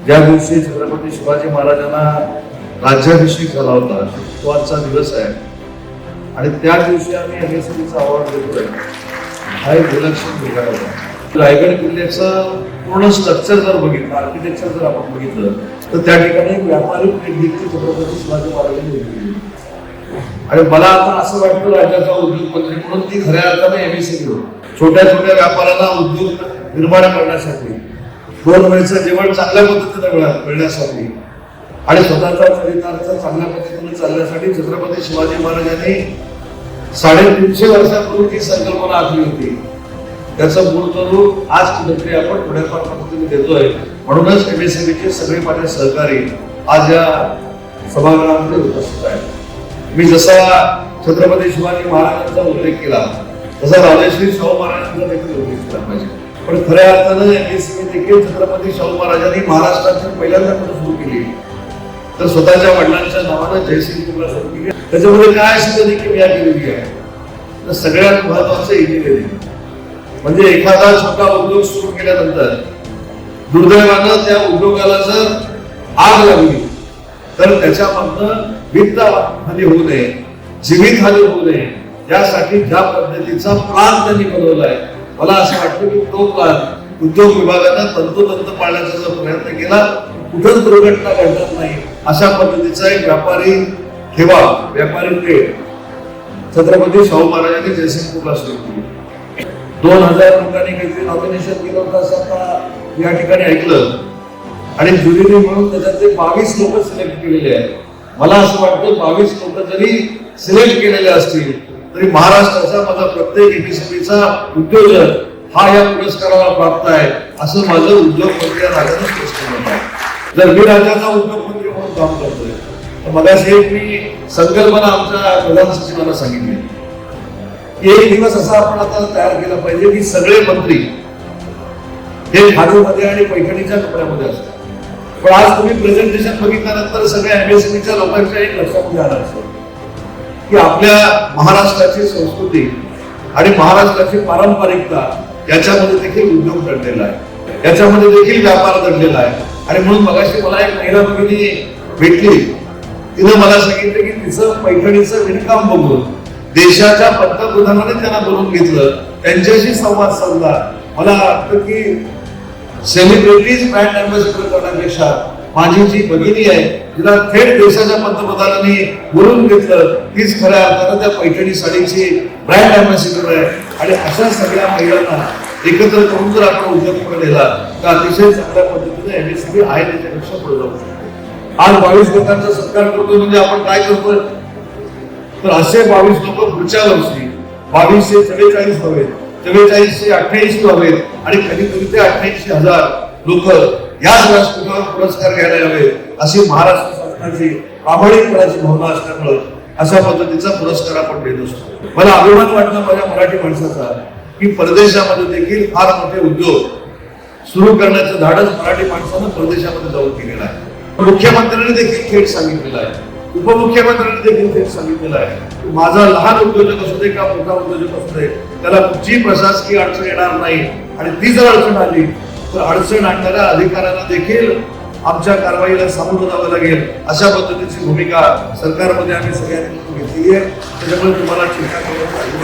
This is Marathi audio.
ज्या दिवशी छत्रपती शिवाजी महाराजांना राज्याभिषेक झाला होता तो आजचा दिवस आहे आणि त्या दिवशी आम्ही MSCBचा अवॉर्ड देतोय. हा एक विलक्षण प्रकार होता. रायगड किल्ल्याचं पूर्ण स्ट्रक्चर जर बघितलं, आर्किटेक्चर जर आपण बघितलं तर त्या ठिकाणी एक व्यापारी पेठ देखील छत्रपती शिवाजी महाराजांनी उभी. आणि मला आता असं वाटतं राज्याचा उद्योगमंत्री म्हणून ती खऱ्या अर्थाने MSCB छोट्या छोट्या व्यापाऱ्यांना उद्योग निर्माण करण्यासाठी, 2 वेळचं जेवण चांगल्या पद्धतीने मिळण्यासाठी आणि स्वतःचा चरितार्थ चांगल्या पद्धतीने चालण्यासाठी छत्रपती शिवाजी महाराजांनी 350 वर्षापूर्वी ही संकल्पना आखली होती. त्याचं मूळस्वरूप आज कुठेतरी आपण थोड्याफार पद्धतीने देतोय. म्हणूनच MSCBचे सगळे माझे सहकारी आज या सभागृहामध्ये उपस्थित आहेत. मी जसा छत्रपती शिवाजी महाराजांचा उल्लेख केला तसा राजश्री शाहू महाराजांचा देखील उल्लेख केला पाहिजे. पण खऱ्या अर्थानं MSCB देखील छत्रपती शाहू महाराजांनी महाराष्ट्राची पहिल्यांदा सुरू केली तर स्वतःच्या वडिलांच्या नावानं जयसिंगपूरला सुरू केली. त्याच्यामध्ये काय अशी त्यांनी किमया केलेली आहे तर सगळ्यात महत्वाचं इंजिनिअरिंग. म्हणजे एखादा छोटा उद्योग सुरू केल्यानंतर दुर्दैवानं त्या उद्योगाला जर आग लागली तर त्याच्यामधनं वित्तहानी होऊ नये, जीवितहानी होऊ नये यासाठी ज्या पद्धतीचा प्लान त्यांनी बनवलाय, मला असं वाटतं की तो प्लान उद्योग विभागानं तंतोतंत पाळण्याचा जर प्रयत्न केला कुठंच दुर्घटना घडणार नाही अशा पद्धतीचा एक व्यापारी पेठ छत्रपती शाहू महाराजांनी जयसिंगपूरला सुरू केली. 2000 लोकांनी काहीतरी नॉमिनेशन केलं होतं असं आता या ठिकाणी ऐकलं आणि ज्युरीने म्हणून त्याच्यातले 22 लोक सिलेक्ट केलेले आहेत. मला असं वाटतं 22 लोक जरी सिलेक्ट केलेले असतील तरी महाराष्ट्राचा माझा प्रत्येक MSCBचा उद्योजक हा या पुरस्काराला प्राप्त आहे असं माझं उद्योगमंत्री या राज्यानं स्पष्ट करत आहे. जर मी राज्याचा उद्योगमंत्री म्हणून काम करतोय तर मगाशी मी संकल्पना आमच्या प्रधान सचिवांना सांगितली की एक दिवस असा आपण आता तयार केला पाहिजे की सगळे मंत्री हे खादीमध्ये आणि पैठणीच्या कपड्यामध्ये असतात. पण आज तुम्ही प्रेझेंटेशन बघितल्यानंतर सगळ्या MSCBच्या लोकांच्या एक लक्षात आलं असेल की आपल्या महाराष्ट्राची संस्कृती आणि महाराष्ट्राची पारंपरिकता याच्यामध्ये देखील उद्योग दडलेला आहे, याच्यामध्ये देखील व्यापार दडलेला आहे. आणि म्हणून मगाशी मला एक महिला भगिनी भेटली, तिनं मला सांगितलं की तिचं पैठणीचं विणकाम बघून देशाच्या पंतप्रधानांनी त्यांना बोलून घेतलं, त्यांच्याशी संवाद साधला. मला वाटतं की सेलिब्रिटीज ब्रँड अँबॅसेडर करण्यापेक्षा माझी जी भगिनी आहे तिला थेट देशाच्या पंतप्रधानांनी बोलून घेतलं, तीच खऱ्या अर्थानं त्या पैठणी साडीची ब्रँड अँबॅसेडर आहे. आणि अशा सगळ्या महिलांना एकत्र करून जर आपण उद्योगकडे नेला तर अतिशय चांगल्या पद्धतीने MSCB आहे त्याच्यापेक्षा पुढे जाऊ शकतो. आज 22 लोकांचा सत्कार करतोय म्हणजे आपण काय करतोय तर असे 22 लोक पुढच्या वर्षी 2244 हवेत, 4488 हवेत आणि कधीतरी ते 88,000 लोक याच व्यासपीठावर पुरस्कार घ्यायला यावेत अशी महाराष्ट्र शासनाची प्रामाणिकपणाची भावना असल्यामुळे अशा पद्धतीचा पुरस्कार आपण देत असतो. मला अभिमान वाटला माझ्या मराठी माणसाचा की परदेशामध्ये देखील फार मोठे उद्योग सुरू करण्याचं धाडस मराठी माणसानं परदेशामध्ये जाऊन केलेलं आहे. मुख्यमंत्र्यांनी देखील थेट सांगितलेलं आहे, उपमुख्यमंत्र्यांनी देखील थेट सांगितलेलं आहे की माझा लहान उद्योजक असू दे का मोठा उद्योजक असू दे त्याला कुठची प्रशासकीय अडचण येणार नाही. आणि ती जर अडचण आली तर अडचण आणणाऱ्या अधिकाऱ्यांना देखील आमच्या कारवाईला सामोरं जावं लागेल अशा पद्धतीची भूमिका सरकारमध्ये आम्ही सगळ्यांनी घेतली आहे. त्याच्यामुळे तुम्हाला चिंता करण्याची